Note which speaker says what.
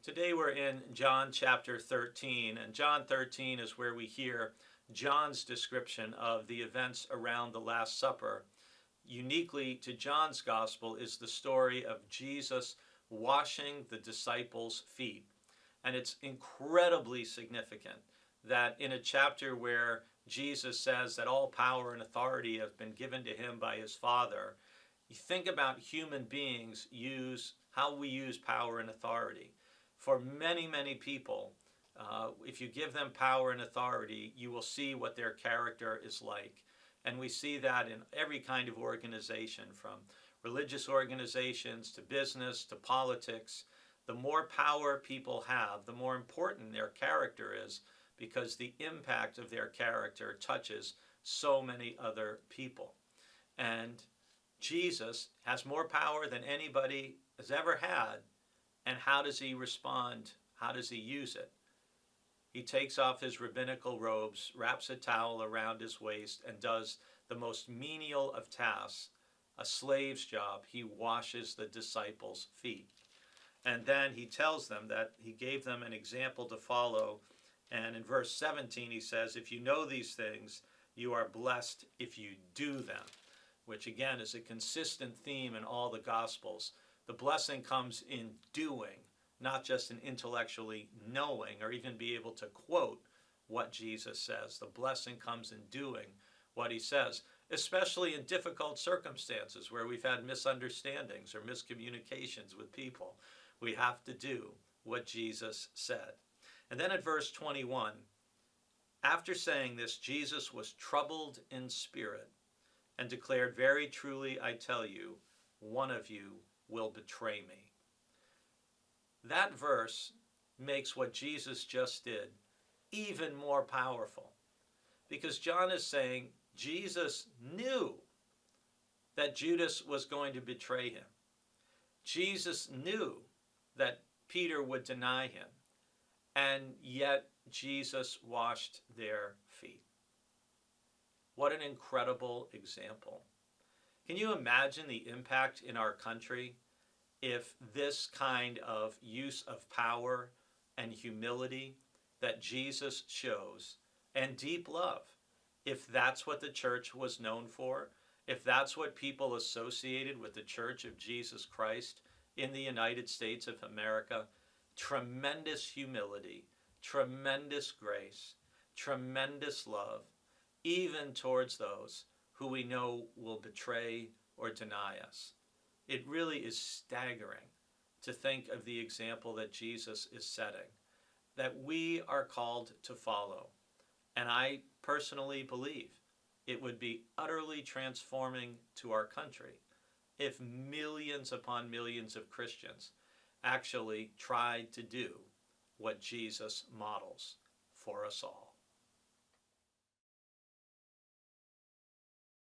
Speaker 1: Today we're in John chapter 13, and John 13 is where we hear John's description of the events around the Last Supper. Uniquely to John's gospel is the story of Jesus washing the disciples' feet. And it's incredibly significant that in a chapter where Jesus says that all power and authority have been given to him by his Father, you think about human beings how we use power and authority. For many, many people, if you give them power and authority, you will see what their character is like. And we see that in every kind of organization, from religious organizations to business to politics. The more power people have, the more important their character is, because the impact of their character touches so many other people. And Jesus has more power than anybody has ever had. And how does he respond? How does he use it? He takes off his rabbinical robes, wraps a towel around his waist, and does the most menial of tasks, a slave's job. He washes the disciples' feet. And then he tells them that he gave them an example to follow. And in verse 17 he says, if you know these things, you are blessed if you do them, which again is a consistent theme in all the Gospels. The blessing comes in doing, not just in intellectually knowing or even be able to quote what Jesus says. The blessing comes in doing what he says, especially in difficult circumstances where we've had misunderstandings or miscommunications with people. We have to do what Jesus said. And then at verse 21, after saying this, Jesus was troubled in spirit and declared, very truly I tell you, one of you will betray me. That verse makes what Jesus just did even more powerful, because John is saying Jesus knew that Judas was going to betray him. Jesus knew that Peter would deny him, and yet Jesus washed their feet. What an incredible example. Can you imagine the impact in our country if this kind of use of power and humility that Jesus shows, and deep love, if that's what the church was known for, if that's what people associated with the Church of Jesus Christ in the United States of America, tremendous humility, tremendous grace, tremendous love, even towards those who we know will betray or deny us. It really is staggering to think of the example that Jesus is setting, that we are called to follow. And I personally believe it would be utterly transforming to our country if millions upon millions of Christians actually tried to do what Jesus models for us all.